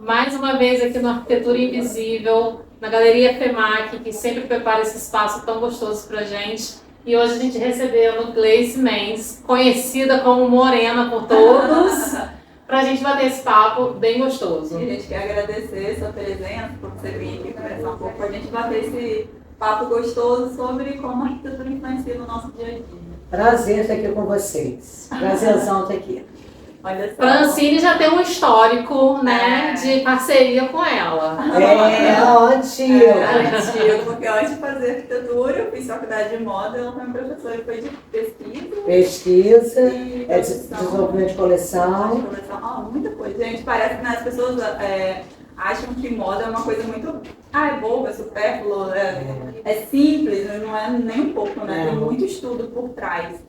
mais uma vez aqui no Arquitetura Invisível, na Galeria FEMAC, que sempre prepara esse espaço tão gostoso pra gente. E hoje a gente recebeu Gleice Mendes, conhecida como Morena por todos, pra gente bater esse papo bem gostoso. E a gente quer agradecer sua presença, por você vir aqui conversar um pouco, pra gente bater esse papo gostoso sobre como a arquitetura influencia no nosso dia a dia. Prazer estar aqui com vocês. Prazerzão estar aqui. Olha só. Francine já tem um histórico, né, de parceria com ela. Antigo. Porque antes de fazer arquitetura, eu fiz faculdade de moda, ela foi uma professora que foi de pesquisa. Pesquisa, E desenvolvimento de coleção. Muita coisa. Gente, parece que as pessoas acham que moda é uma coisa muito é boba, é supérfluo, é simples, não é nem um pouco, né? Tem muito estudo por trás.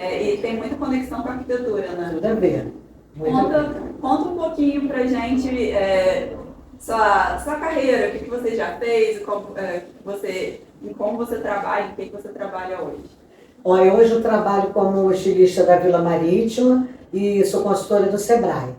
E tem muita conexão com a arquitetura, né? Tudo a ver. Conta um pouquinho pra gente sua carreira, o que você já fez, como você trabalha, em que você trabalha hoje. Olha, hoje eu trabalho como estilista da Vila Marítima e sou consultora do Sebrae.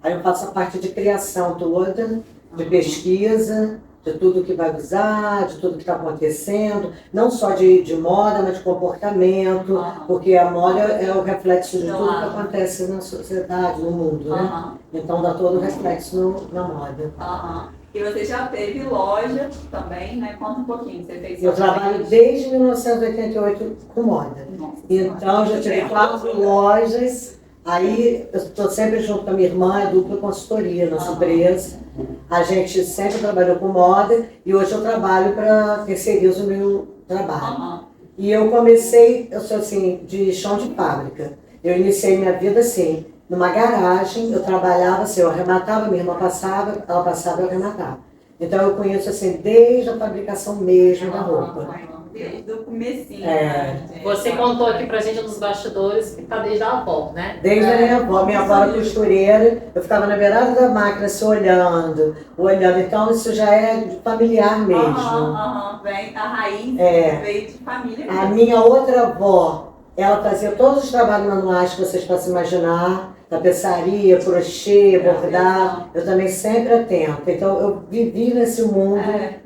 Aí eu faço a parte de criação toda, de pesquisa, de tudo que vai usar, de tudo que está acontecendo, não só de moda, mas de comportamento, porque a moda é o reflexo de tudo que acontece na sociedade, no mundo, né? Então dá todo o reflexo na moda. E você já teve loja também, né? Conta um pouquinho, você fez. Eu trabalho desde 1988 com moda. Nossa, então já tive 4 lojas. Aí eu estou sempre junto com a minha irmã, é dupla consultoria, nossa empresa. A gente sempre trabalhou com moda e hoje eu trabalho para terceirizo o meu trabalho. E eu comecei, eu sou assim, de chão de fábrica. Eu iniciei minha vida assim, numa garagem, eu trabalhava assim, eu arrematava, minha irmã passava, ela passava e eu arrematava. Então eu conheço assim, desde a fabricação mesmo da roupa. Desde o comecinho. Você contou aqui pra gente nos bastidores que tá desde a avó, né? Desde a minha avó era costureira, eu ficava na beirada da máquina assim, olhando. Então isso já é familiar mesmo. Vem a raiz, veio de família mesmo. A minha outra avó, ela fazia todos os trabalhos manuais que vocês possam imaginar. Tapeçaria, crochê, bordado, eu também sempre atenta. Então eu vivi nesse mundo,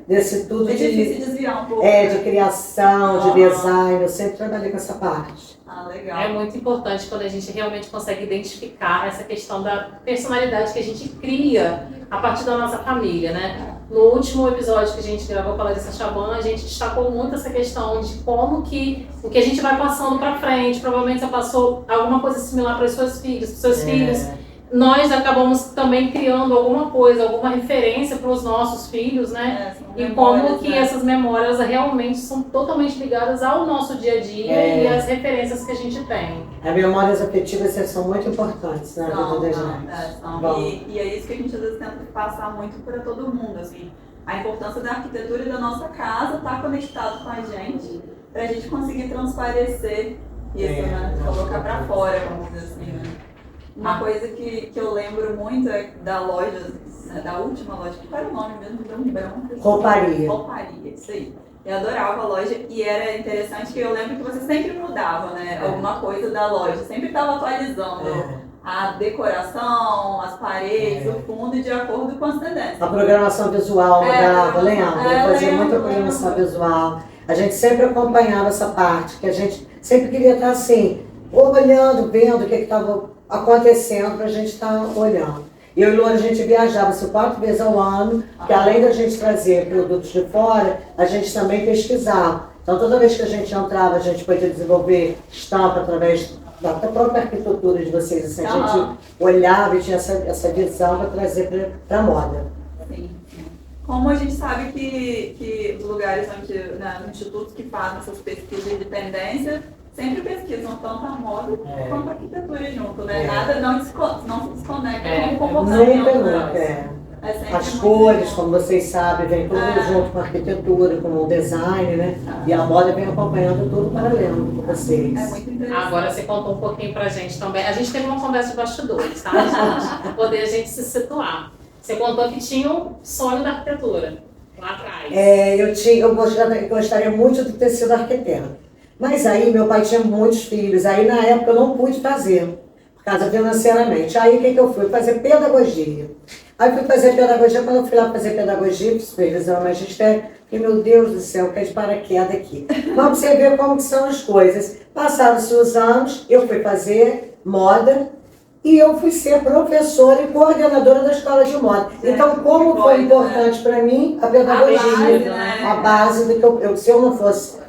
desse tudo difícil desviar um pouco. De criação, de design, eu sempre trabalhei com essa parte. Legal. É muito importante quando a gente realmente consegue identificar essa questão da personalidade que a gente cria a partir da nossa família, né? No último episódio que a gente gravou com a Larissa Chaban, a gente destacou muito essa questão de como que o que a gente vai passando para frente, provavelmente você passou alguma coisa similar para os seus filhos, nós acabamos também criando alguma coisa, alguma referência para os nossos filhos, né? E como que essas memórias realmente são totalmente ligadas ao nosso dia a dia e às referências que a gente tem. As memórias afetivas são muito importantes na vida da gente. E é isso que a gente às vezes tenta passar muito para todo mundo, assim. A importância da arquitetura e da nossa casa estar conectado com a gente, para a gente conseguir transparecer isso, né? Colocar para fora, vamos dizer assim, né? Uma coisa que eu lembro muito é da loja, né, da última loja, que era o nome mesmo, deu um branco. Rouparia. Rouparia, isso aí. Eu adorava a loja e era interessante que eu lembro que você sempre mudava, né? Alguma coisa da loja, sempre estava atualizando a decoração, as paredes, o fundo, de acordo com as tendências. A programação visual mudava, lembra? Eu fazia muita programação visual. A gente sempre acompanhava essa parte, que a gente sempre queria estar assim, olhando, vendo o que estava acontecendo para a gente estar olhando. Eu e Loura, a gente viajava 4 vezes ao ano, que além da gente trazer produtos de fora, a gente também pesquisava. Então toda vez que a gente entrava, a gente podia desenvolver estampa através da própria arquitetura de vocês. Assim, a gente olhava e tinha essa visão para trazer para a moda. Sim. Como a gente sabe que os lugares onde, né, institutos que fazem essas pesquisas de tendência, sempre pesquisam tanto a moda quanto a arquitetura junto, né? Nada não se desconecta com o comportamento. Nunca. As cores, como vocês sabem, vem tudo junto com a arquitetura, com o design, né? E a moda vem acompanhando tudo paralelo com vocês. É muito interessante. Agora você contou um pouquinho pra gente também. A gente teve uma conversa de bastidores, tá, gente? Pra poder a gente se situar. Você contou que tinha um sonho da arquitetura lá atrás. Eu gostaria muito de ter sido arquiteta. Mas aí meu pai tinha muitos filhos, aí na época eu não pude fazer, por causa financeiramente. Aí o que eu fui? Fazer pedagogia. Aí fui fazer pedagogia, quando eu fui lá fazer pedagogia, supervisão magistério, falei, meu Deus do céu, que é de paraquedas aqui. Vamos você ver como que são as coisas. Passaram-se os anos, eu fui fazer moda e eu fui ser professora e coordenadora da escola de moda. Então, como foi importante para mim a pedagogia, a base do que se eu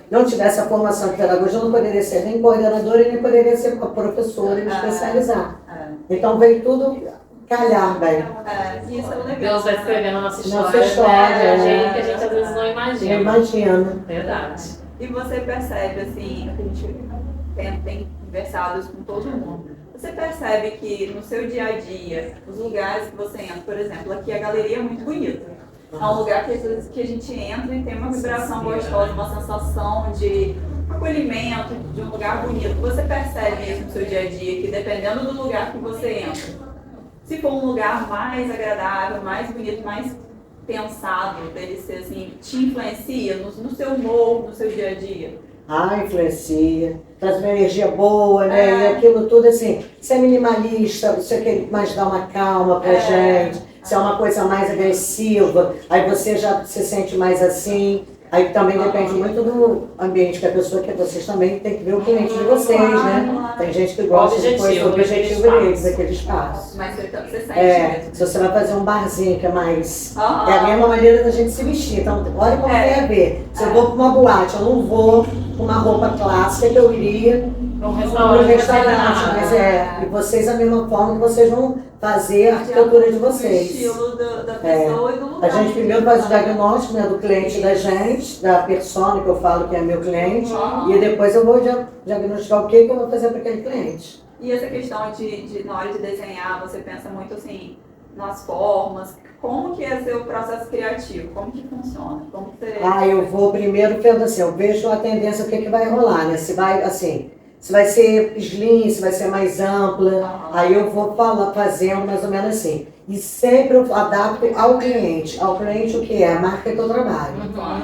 não tivesse a formação de pedagogia, eu não poderia ser nem coordenadora e nem poderia ser professora e me especializar. Então, veio tudo calhar bem. Isso é legal. Deus vai escrevendo a nossa história. Nossa história, né? Que a gente às vezes não imagina. Eu imagino. Verdade. E você percebe, assim, que a gente tem conversado isso com todo mundo. Você percebe que no seu dia a dia, os lugares que você entra, por exemplo, aqui a galeria é muito bonita. É um lugar que a gente entra e tem uma vibração gostosa, uma sensação de acolhimento, de um lugar bonito. Você percebe isso no seu dia a dia, que dependendo do lugar que você entra, se for um lugar mais agradável, mais bonito, mais pensado, dele ser assim, te influencia no seu humor, no seu dia a dia? Influencia, traz uma energia boa, né? E aquilo tudo assim, você é minimalista, você quer mais dar uma calma pra gente, se é uma coisa mais agressiva, aí você já se sente mais assim. Aí também depende muito do ambiente que a pessoa quer. Vocês também tem que ver o cliente de vocês, né? Tem gente que gosta de coisa do objetivo deles, daquele espaço. Mas você sente mesmo. Se você vai fazer um barzinho que é mais... É a mesma maneira da gente se vestir. Então, olha como tem a ver. Se eu vou para uma boate, eu não vou com uma roupa clássica que eu iria No restaurante. Mas e vocês, a mesma forma que vocês vão fazer a arquitetura de vocês. O estilo da pessoa e do lugar. A gente primeiro faz o diagnóstico, né, do cliente da gente, da persona que eu falo que é meu cliente, e depois eu vou diagnosticar o que eu vou fazer para aquele cliente. E essa questão de na hora de desenhar, você pensa muito assim, nas formas, como que é seu processo criativo, como que funciona? Como que você... Eu vou primeiro vendo assim, eu vejo a tendência, o que vai rolar, né? Se vai assim, se vai ser slim, se vai ser mais ampla, aí eu vou fazendo mais ou menos assim. E sempre eu adapto ao cliente o que é a marca que eu trabalho.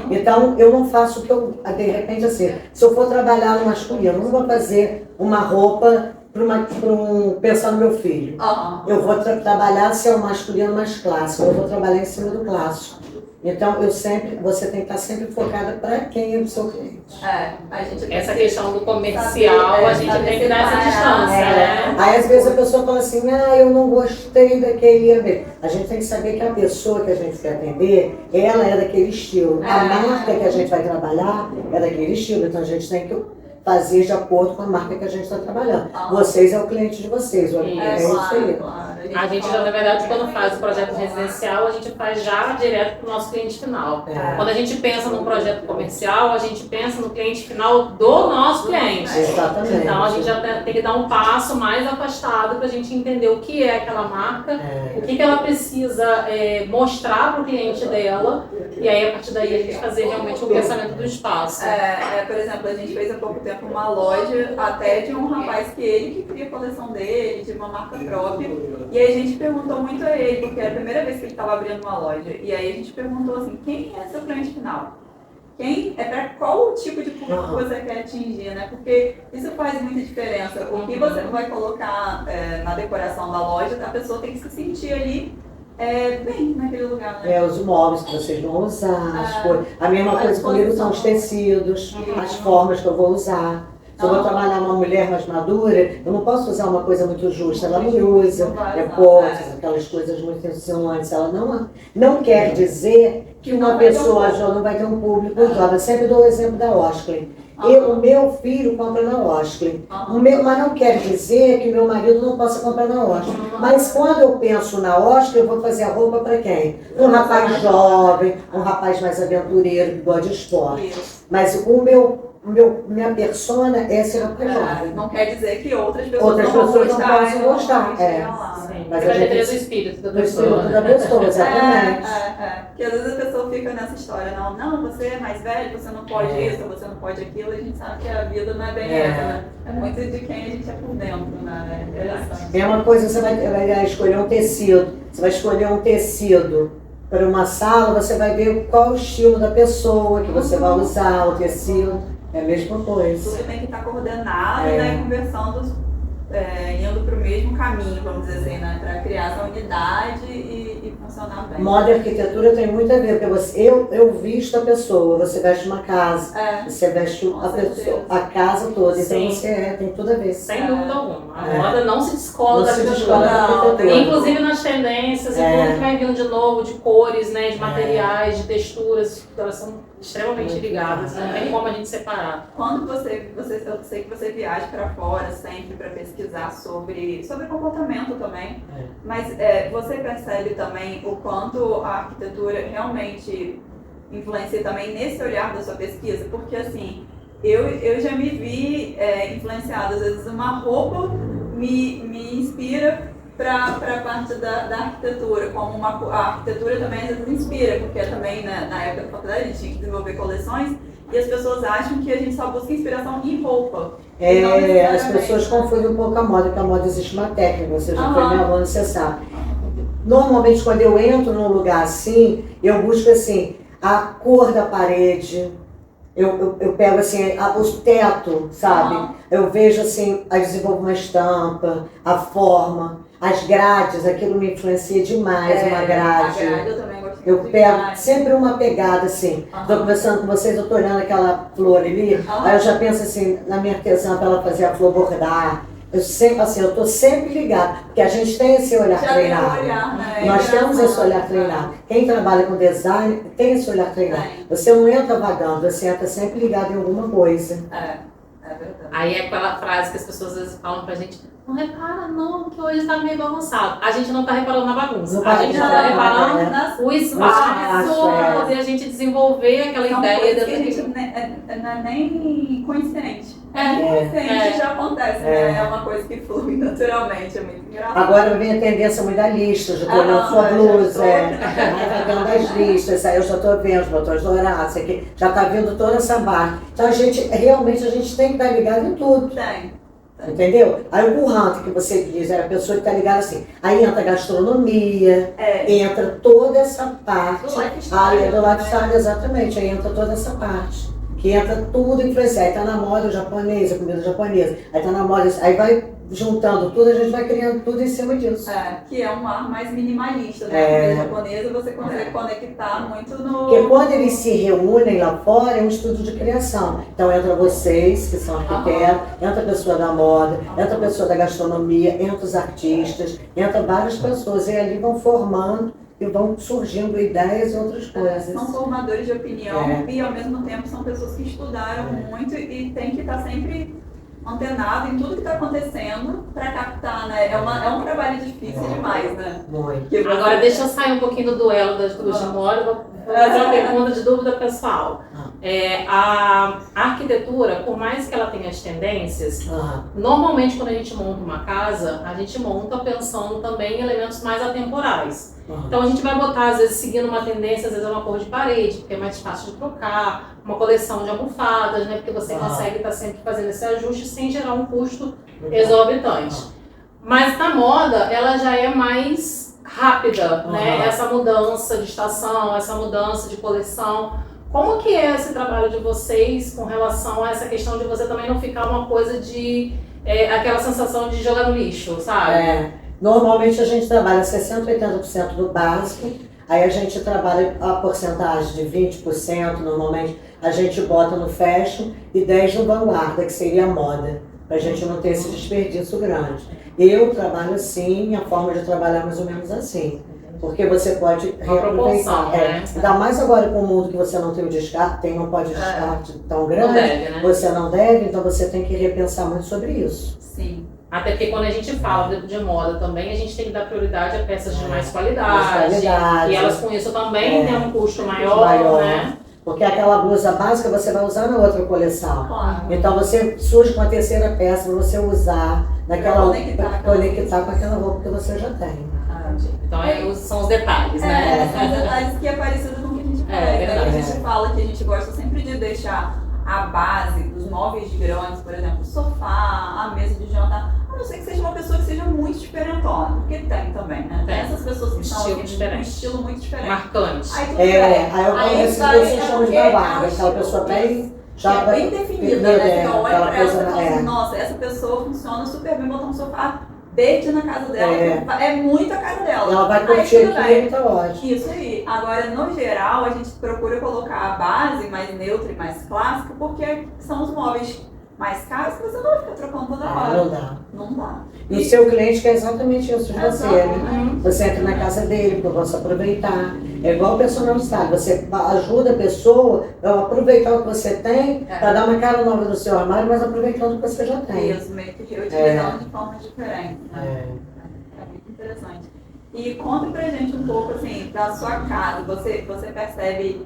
Então, eu não faço o que eu, de repente assim, se eu for trabalhar no masculino, eu não vou fazer uma roupa pensar no meu filho. Eu vou trabalhar se é o masculino mais clássico, eu vou trabalhar em cima do clássico. Então, você tem que estar sempre focada para quem é o seu cliente. Essa questão do comercial, a gente tem que dar essa distância, né? Aí, às vezes, a pessoa fala assim, eu não gostei daquele ambiente. A gente tem que saber que a pessoa que a gente quer atender, ela é daquele estilo. A marca que a gente vai trabalhar é daquele estilo. Então, a gente tem que fazer de acordo com a marca que a gente está trabalhando. Vocês é o cliente de vocês, o amigo é isso aí. A gente já, na verdade, quando faz o projeto residencial, a gente faz já direto para o nosso cliente final. Quando a gente pensa num projeto comercial, a gente pensa no cliente final do nosso cliente. Exatamente. Então a gente já tem que dar um passo mais afastado para a gente entender o que é aquela marca, o que ela precisa mostrar para o cliente dela, e aí a partir daí a gente fazer realmente o pensamento do espaço. Por exemplo, a gente fez há pouco tempo uma loja até de um rapaz que ele que cria a coleção dele, de uma marca própria. E aí a gente perguntou muito a ele, porque era a primeira vez que ele estava abrindo uma loja. E aí a gente perguntou assim, quem é seu cliente final? Para qual tipo de público você quer atingir, né? Porque isso faz muita diferença. O que você vai colocar na decoração da loja, a pessoa tem que se sentir ali bem naquele lugar, né? Os móveis que vocês vão usar, a mesma coisa comigo são os tecidos, as formas que eu vou usar. Se eu vou trabalhar uma mulher mais madura, eu não posso usar uma coisa muito justa. Ela me usa potes, aquelas coisas muito insinuantes. Ela não quer dizer que uma pessoa jovem não vai ter um público jovem. Eu sempre dou o exemplo da Osklen. O meu filho compra na Osklen. Mas não quer dizer que meu marido não possa comprar na Osklen. Mas quando eu penso na Osklen, eu vou fazer a roupa para quem? Um rapaz jovem, um rapaz mais aventureiro, que gosta de esporte. Mas minha persona é ser rapaz jovem. Não quer dizer que outras pessoas não possam gostar. Mas a gente tem o espírito da pessoa. O espírito da pessoa, exatamente. Porque às vezes a pessoa fica nessa história, não, você é mais velho, você não pode isso, você não pode aquilo, a gente sabe que a vida não é bem essa, né? É muito de quem a gente é por dentro, né? É interessante. É uma coisa, você vai escolher um tecido, você vai escolher um tecido para uma sala, você vai ver qual o estilo da pessoa que você vai usar, o tecido. É a mesma coisa. Tudo tem que estar coordenado, né, conversando, indo para o mesmo caminho, vamos dizer assim, né, para criar essa unidade e funcionar bem. Moda e arquitetura tem muito a ver, porque eu visto a pessoa, você veste uma casa, você veste Com certeza. a casa toda, então Sim. tem tudo a ver. Sem dúvida alguma. A moda não se descola Não da se arquitetura. descola da arquitetura. Inclusive nas tendências e tudo que vai vindo de novo, de cores, né, de materiais, de texturas, elas são extremamente ligadas, não tem como a gente separar. Quando eu sei que você viaja para fora sempre para pesquisar sobre comportamento também, mas você percebe também o quanto a arquitetura realmente influencia também nesse olhar da sua pesquisa? Porque assim, eu já me vi influenciada, às vezes uma roupa me inspira para a parte da arquitetura, como a arquitetura também às vezes inspira, porque também na época da faculdade a gente tinha que desenvolver coleções e as pessoas acham que a gente só busca inspiração em roupa. As pessoas confundem um pouco a moda, porque a moda existe uma técnica, você já foi meu aluno, você sabe. Normalmente quando eu entro num lugar assim, eu busco assim, a cor da parede, eu pego assim, o teto, sabe? Eu vejo assim, aí desenvolvo uma estampa, a forma, as grades, aquilo me influencia demais, uma grade. A grade eu também gosto Eu muito de pego grade. sempre uma pegada assim. Estou conversando com vocês, eu estou olhando aquela flor ali, aí eu já penso assim, na minha artesã para ela fazer a flor bordar. Eu sempre, assim, eu estou sempre ligada, porque a gente tem esse olhar Já treinado. tem um olhar, né? Nós temos esse olhar treinado. Quem trabalha com design tem esse olhar treinado. Você não entra vagando, você entra sempre ligado em alguma coisa. É verdade. Aí é aquela frase que as pessoas às vezes falam pra gente, não repara não, que hoje tá meio bagunçado. A gente não tá reparando na bagunça, a gente tá reparando o espaço para poder a gente desenvolver aquela ideia. Que a gente não é nem coincidente. Coincidente já acontece, né? É uma coisa que flui naturalmente, é muito engraçado. Agora vem a tendência modalista, eu já estou olhando sua blusa, vai vendo as listas, aí eu já estou vendo os botões dourados, aqui, já está vindo toda essa barra. Então a gente tem que estar ligado em tudo. Entendeu? Aí o burrante que você diz, é a pessoa que está ligada assim. Aí entra a gastronomia, entra toda essa parte. Do lifestyle. Do lifestyle, exatamente. Aí entra toda essa parte. Que entra tudo influenciar. Aí tá na moda japonesa, comida japonesa. Aí tá na moda, aí vai juntando tudo, a gente vai criando tudo em cima disso. Que é um ar mais minimalista, né? A comida japonesa você consegue conectar muito no... Porque quando eles se reúnem lá fora, é um estudo de criação. Então entra vocês, que são arquitetos, entra a pessoa da moda, entra a pessoa da gastronomia, entra os artistas, entra várias pessoas, e ali vão formando e vão surgindo ideias e outras coisas. São formadores de opinião e ao mesmo tempo são pessoas que estudaram muito e tem que estar sempre antenado em tudo que está acontecendo para captar, né? É um trabalho difícil demais, né? Muito. Agora deixa eu sair um pouquinho do duelo das duas de moda, vou fazer uma pergunta de dúvida pessoal. A arquitetura, por mais que ela tenha as tendências, normalmente quando a gente monta uma casa, a gente monta pensando também em elementos mais atemporais. Então a gente vai botar, às vezes, seguindo uma tendência, às vezes é uma cor de parede, porque é mais fácil de trocar, uma coleção de almofadas, né? Porque você consegue estar sempre fazendo esse ajuste sem gerar um custo exorbitante. Mas na moda, ela já é mais rápida, né? Essa mudança de estação, essa mudança de coleção. Como que é esse trabalho de vocês com relação a essa questão de você também não ficar uma coisa de... aquela sensação de jogar no lixo, sabe? Normalmente a gente trabalha 60%, 80% do básico, aí a gente trabalha a porcentagem de 20%, normalmente a gente bota no fashion e 10% no vanguarda, que seria a moda, para a gente não ter esse desperdício grande. Eu trabalho assim, a forma de trabalhar mais ou menos assim, porque você pode reaproveitar. Ainda mais agora com o mundo que você não tem o descarte, não pode descarte tão grande, não deve, né? Você não deve, então você tem que repensar muito sobre isso. Sim. Até porque quando a gente fala de moda também, a gente tem que dar prioridade a peças de mais qualidade. E elas com isso também têm um custo maior, né? Porque aquela blusa básica você vai usar na outra coleção. Então você surge com a terceira peça para você usar naquela conectar com aquela roupa que você já tem. Então são os detalhes, né? São os detalhes que é parecido com o que a gente faz. A gente fala que a gente gosta sempre de deixar a base dos móveis grandes, por exemplo, o sofá, a mesa de jantar, a não ser que seja uma pessoa que seja muito diferentona, porque tem também, né? Tem essas pessoas que estão aqui com um estilo muito diferente. Marcante. Aí eu conheço que chamam de vanguarda, aquela pessoa bem... Já bem definida, né? Você olha pra ela e fala assim, nossa, essa pessoa funciona super bem botar um sofá verde na casa dela, é muito a casa dela. Ela vai Aí, curtir tudo aqui bem. e tá ótimo. Isso aí. Agora, no geral, a gente procura colocar a base mais neutra e mais clássica, porque são os móveis mais caros que você não vai ficar trocando toda hora. Não dá. Não dá. E o seu cliente quer exatamente isso de você, né? Exatamente. Você entra na casa dele, para você aproveitar. É igual o personal style, você ajuda a pessoa a aproveitar o que você tem para dar uma cara nova no seu armário, mas aproveitando o que você já tem. Isso, meio que reutilizando de forma diferente. Né? É muito interessante. E conta pra gente um pouco, assim, da sua casa. Você percebe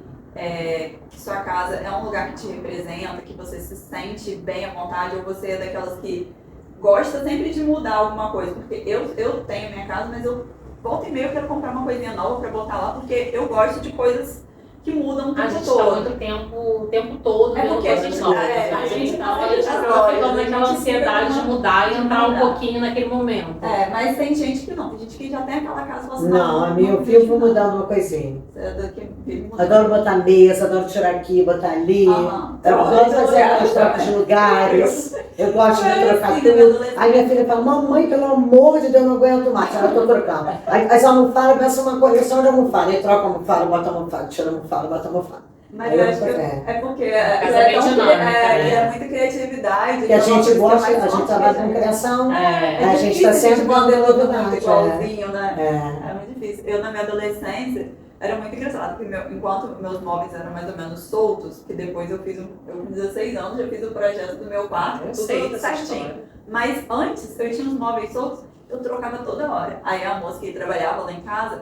que sua casa é um lugar que te representa, que você se sente bem à vontade, ou você é daquelas que gosta sempre de mudar alguma coisa? Porque eu tenho minha casa, mas eu volta e meia eu quero comprar uma coisinha nova pra botar lá, porque eu gosto de coisas que mudam o A tempo gente tá todo. muito o tempo todo É vendo porque a coisas gente novas. tá- A gente tá acaba olhando ficando a naquela gente ansiedade fica de mudar e de entrar um mudar. pouquinho naquele momento. Mas tem gente que não, tem gente que já tem aquela casa fala assim, Não, a minha eu vivo mudando uma coisinha. Você é daqui, vive mudando. Adoro botar mesa, adoro tirar aqui, botar ali. Aham. Eu adoro fazer as trocas de lugares. Eu gosto de trocar Assim, na tudo. adolescência. Aí minha filha fala, mamãe, pelo amor de Deus, eu não aguento mais. Aí eu tô trocando. Aí as almofadas, peça uma coleção de almofada. Aí troca a almofada, bota a almofada, tira a almofada, bota a almofada. Mas Aí eu eu acho que é. é porque casa é bem dinâmica, né? é muita criatividade. Que a então gente uma coisa gosta, que é mais a gente forte trabalha que com criação. É a gente difícil tá sempre manter dando todo mundo novidade. igualzinho, né? É. É muito difícil. Eu, na minha adolescência, era muito engraçado, porque enquanto meus móveis eram mais ou menos soltos, que depois eu com 16 anos, já fiz o projeto do meu quarto, Eu sei tudo dessa certinho. história. Mas antes, eu tinha uns móveis soltos, eu trocava toda hora. Aí a moça que trabalhava lá em casa,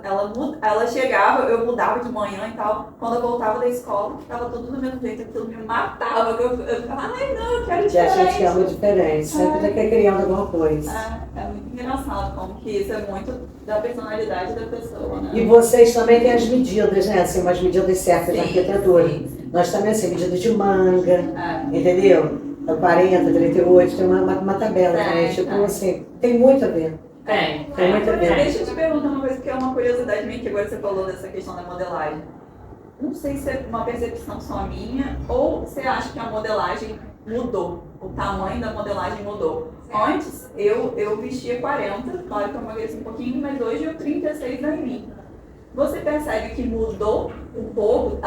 ela chegava, eu mudava de manhã e tal. Quando eu voltava da escola, tava tudo do mesmo jeito, aquilo me matava. Eu ficava, ai não, eu quero Que a diferente. gente quer muito diferente, sempre tá criando alguma coisa. É muito engraçado como que isso é muito da personalidade da pessoa, né? E vocês também têm as medidas, né? Assim, umas medidas certas na Sim, arquitetura. sim. Nós também, assim, medida de manga, É. entendeu? 40, 38, tem uma tabela Tem, também. Tipo tem. assim, tem muito a ver. Tem muito a ver. Deixa eu te perguntar uma coisa que é uma curiosidade minha, que agora você falou dessa questão da modelagem. Não sei se é uma percepção só minha, ou você acha que a modelagem mudou, o tamanho da modelagem mudou. Antes, eu vestia 40, claro que eu emagreci um pouquinho, mas hoje eu 36 dá em mim. Você percebe que mudou um pouco,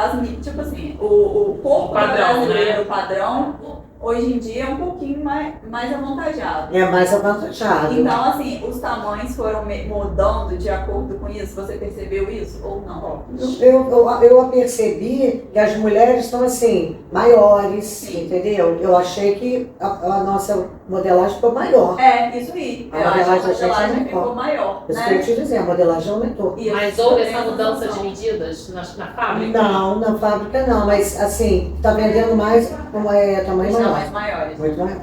tipo assim, o corpo Padrão, brasileiro, né? o padrão, hoje em dia é um pouquinho mais avantajado. É mais avantajado. Então, assim, os tamanhos foram mudando de acordo com isso? Você percebeu isso ou não? Eu percebi que as mulheres estão assim, maiores, Sim. entendeu? Eu achei que a nossa modelagem ficou maior. Isso aí. A Eu acho que a modelagem da gente modelagem aumentou. ficou maior, Isso que eu ia né? te dizer, a modelagem aumentou. Isso, Mas houve eu tenho essa mudança de sensação. medidas na fábrica? Não, na fábrica não, mas assim, tá vendendo mais tamanho Os maior. tamanhos maiores. Muito maior.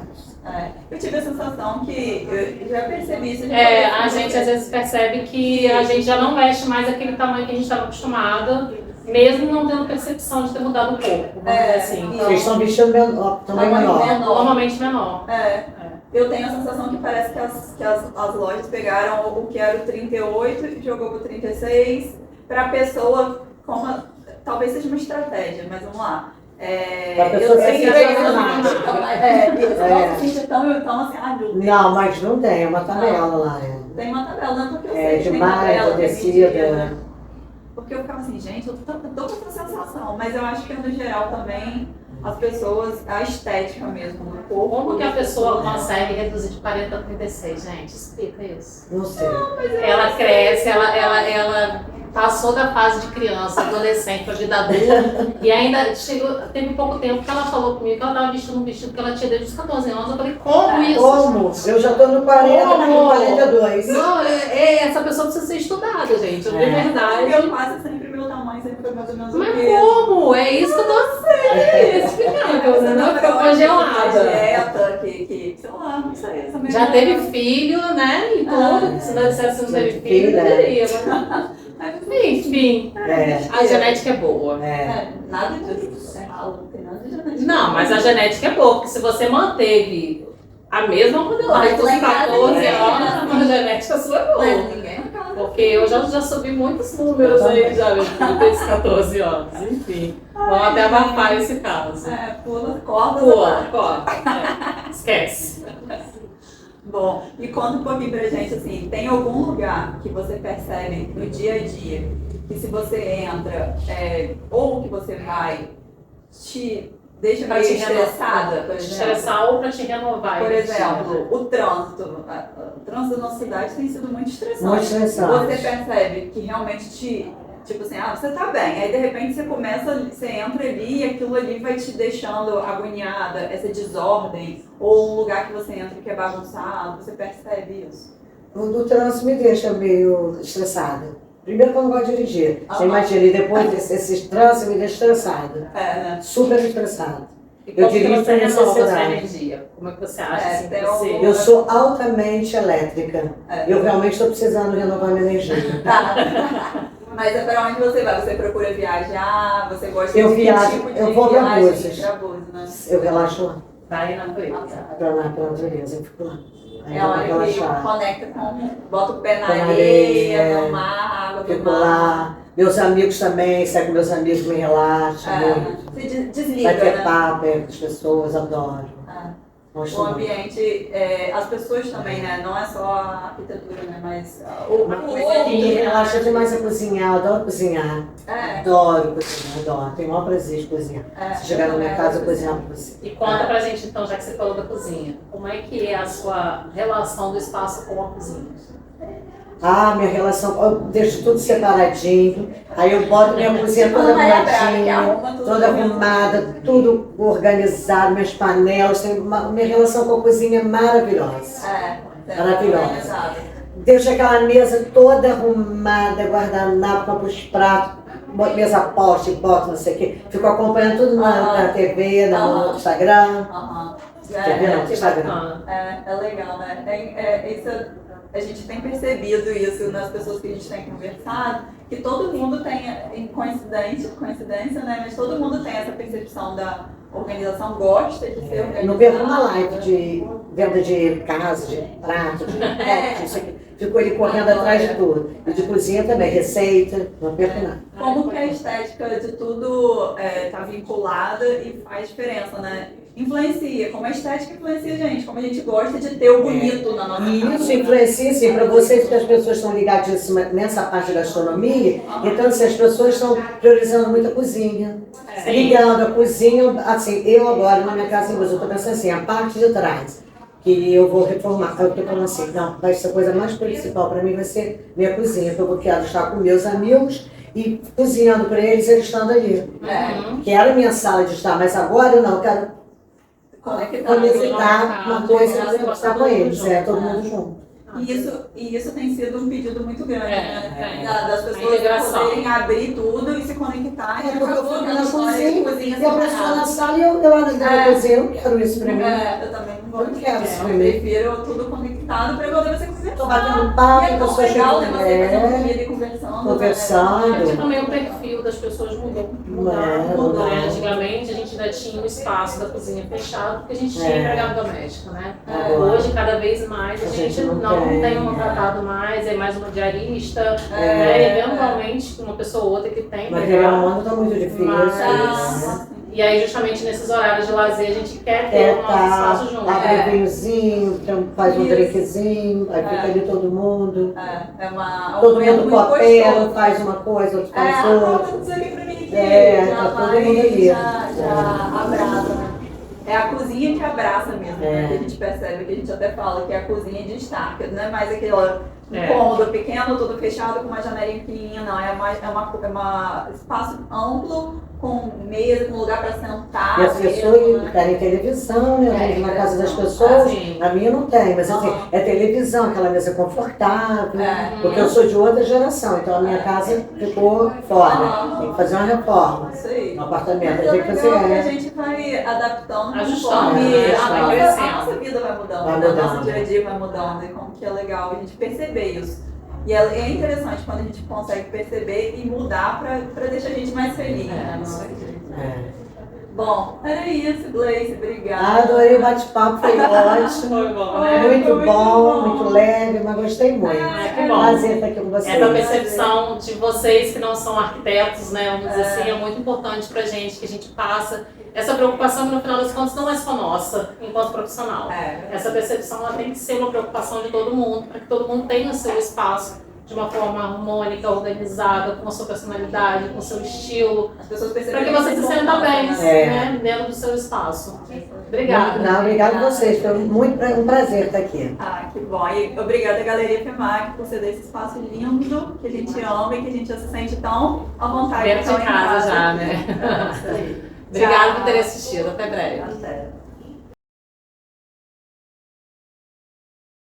Eu tive a sensação que eu já percebi isso. A gente às vezes percebe que a gente já não veste mais aquele tamanho que a gente estava acostumado, mesmo não tendo percepção de ter mudado o corpo, vamos dizer assim. isso. Vocês estão vestindo tamanho Tamanho menor. menor. Normalmente menor. Eu tenho a sensação que parece que as lojas pegaram o que era o 38 e jogou pro 36 para a pessoa, talvez seja uma estratégia, mas vamos lá. Pra pessoa se Não É. se sentir tão assim, meu Deus. Não, mas não tem, é uma tabela lá. Tem uma tabela, não é porque eu É, sei que de tem malha, tabela, que é descida. medida, né? Porque eu ficava assim, gente, eu tô com essa sensação, mas eu acho que no geral também as pessoas, a estética mesmo do corpo. Como que a das pessoa pessoas, consegue reduzir de 40 a 36, gente? Explica isso. Não sei. Ela cresce, ela passou da fase de criança, adolescente, pra vida adulta, e ainda teve pouco tempo que ela falou comigo que ela estava vestindo um vestido que ela tinha desde os 14 anos. Eu falei, como isso? Como? Eu já tô no 40, tá no 42. Não, essa pessoa precisa ser estudada, gente. De verdade. Eu quase sempre meu tamanho, sempre foi mais ou menos o Mas mesmo. como? É isso que eu tô explicando. Você não ficou congelada. Dieta, que sei lá, não sei. essa minha Já dieta- teve filho, né? E tudo. Se não dissesse que não teve filho, não teria. Mas, enfim, a genética é boa. Nada disso. Não tem nada de genética. Não, mas a genética é boa, porque se você manteve a mesma modelagem Mas dos lá em casa 14 ninguém, anos, a genética sua é boa. Mas ninguém na casa. Porque eu já subi muitos números aí já, desde 14 anos. Enfim, vamos até abafar esse caso. Pula, corda. Pula. Esquece. Bom, e conta um pouquinho pra gente, assim, tem algum lugar que você percebe no dia a dia que se você entra, ou que você vai, te deixa Pra meio te estressada, por Pra te exemplo? estressar ou pra te renovar. Por energia. exemplo, o trânsito. O trânsito da nossa cidade tem sido muito estressante. Muito estressante. Você percebe que realmente tipo assim, você tá bem, aí de repente você entra ali e aquilo ali vai te deixando agoniada, essa desordem, ou um lugar que você entra que é bagunçado, você percebe isso? O trânsito me deixa meio estressada. Primeiro que eu não gosto de dirigir. Você imagina, e depois desse trânsito me deixa estressada. Né? Super estressada. E Eu como que dirijo você por renova a sua necessidade. energia? Como é que você acha? Assim, tem que você... um- Eu sou altamente elétrica. Eu realmente estou precisando renovar minha energia. Mas é pra onde você vai? Você procura viajar? Você gosta Eu de viajo, que tipo de eu vou pra viagem? Búzios. Pra Búzios, né? Eu relaxo lá, Vai na natureza. pela natureza, eu fico lá. Aí É eu a vou hora que relaxar. conecta com... Bota o pé na Pé na areia, areia, no mar, água do Fico mar. lá. Meus amigos também, saio com meus amigos, me relaxam muito. Você desliga, Vai ter né? papo com as pessoas, adoro. Gosto O muito. ambiente, as pessoas também, né? Não é só a arquitetura, né? Mas Uma coisa que Me relaxa demais a cozinhar, adoro cozinhar. Adoro cozinhar, adoro. Tenho o maior prazer de cozinhar. Se chegar na minha casa, eu cozinhar pra você. E conta pra gente então, já que você falou da cozinha, como é que é a sua relação do espaço com a cozinha? Ah, minha relação, eu deixo tudo separadinho, aí eu boto minha cozinha toda Maria Braga, que arrumadinha, arruma tudo toda mesmo. arrumada, tudo organizado, minhas panelas, minha relação com a cozinha é maravilhosa. Maravilhosa. Organizado. Deixo aquela mesa toda arrumada, guardanapo, compro os pratos, boto mesa poste, boto não sei o quê. Fico acompanhando tudo na TV, no Instagram. TV não, Instagram. É legal, né? Isso, a gente tem percebido isso nas pessoas que a gente tem conversado, que todo mundo tem, coincidência, né? Mas todo mundo tem essa percepção da organização, gosta de ser organizado. Não perco uma live de venda de casa, de prato, de copo, não sei o quê. Fico ele correndo atrás de tudo. E de cozinha também, receita, não perco nada. Como que a estética de tudo está vinculada e faz diferença, né? Influencia, como a estética influencia a gente, como a gente gosta de ter o bonito na nossa E casa. isso influencia, sim, para vocês que as pessoas estão ligadíssimas nessa parte da gastronomia, então assim, as pessoas estão priorizando muito a cozinha. Ligando a cozinha, assim, eu agora na minha casa em Búzios, eu estou pensando assim, a parte de trás, que eu vou reformar, eu estou falando assim, não, vai ser a coisa mais principal para mim, vai ser minha cozinha, que eu vou quero estar com meus amigos e cozinhando para eles estando ali. Que era a minha sala de estar, mas agora não, eu quero conectar uma coisa e estar com eles, todo mundo junto. E isso tem sido um pedido muito grande, né? tem. Das pessoas poderem abrir tudo e se conectar. Porque eu fico na cozinha, e a pessoa na separada. sala e eu lá dentro da cozinha, eu não quero isso pra mim. Eu também não gosto. Eu não quero isso pra Eu mim. prefiro tudo conectado para poder você conversar. Tô batendo papo, E é a tão pessoa legal, chega- né? Você fazendo comida e conversando. Conversando. Acho que também o perfil das pessoas mudou. Mudou. Né? Antigamente a gente ainda tinha o espaço da cozinha fechado, porque a gente tinha empregado doméstico, né? Hoje, cada vez mais, a gente não tem um contratado mais, é mais uma diarista, né? Eventualmente uma pessoa ou outra que tem. Mas aquele mundo tá muito difícil. Mas- E aí, justamente nesses horários de lazer, a gente quer ter o nosso espaço junto. Abre um vinhozinho, faz um Isso. drinkzinho, aí fica ali todo mundo. Todo Todo mundo coopera, faz uma coisa, outro faz outra. Aponta isso aqui pra mim aqui. Tá todo mundo ali. Já abraça, né? É a cozinha que abraça mesmo, né? Que a gente percebe, que a gente até fala que é a cozinha de destaque, não é mais aquele cômodo pequeno, tudo fechado, com uma janelinha pequenininha, não. É uma espaço amplo, com mesa, com lugar para sentar. E as pessoas querem televisão, né? Na casa das pessoas, a minha não tem, mas assim, é televisão, aquela mesa confortável, porque eu sou de outra geração, então a minha casa ficou fora. Tem que fazer uma reforma. Isso aí. No apartamento, Mas tem que é fazer. legal que a gente vai adaptando, Ajustando, conforme né? a nossa vida vai mudando, Vai né? O mudando. nosso dia a dia vai mudando, e como que é legal a gente perceber isso. E é interessante quando a gente consegue perceber e mudar para deixar a gente mais feliz, né? Bom, era isso, Gleice, obrigada. Adorei o bate-papo, foi ótimo. Foi bom, né? Muito bom, muito leve, mas gostei muito. Que bom. Prazer estar aqui com vocês. Essa percepção de vocês que não são arquitetos, né, vamos dizer assim, é muito importante pra gente, que a gente passa. Essa preocupação, no final das contas, não é só nossa, enquanto profissional. Essa percepção ela tem que ser uma preocupação de todo mundo, para que todo mundo tenha o seu espaço de uma forma harmônica, organizada, com a sua personalidade, com o seu estilo, As pessoas para perceberem que você se sinta bem, É. né, dentro do seu espaço. Obrigada. Não, obrigada a vocês, foi um prazer estar aqui. Ah, que bom. E obrigada, Galeria FEMAC, por ceder esse espaço lindo, que a gente ama e que a gente já se sente tão à vontade. Dentro de tão em casa já, aqui. né? É isso aí. Obrigada Tchau. por ter assistido. Até breve. Até.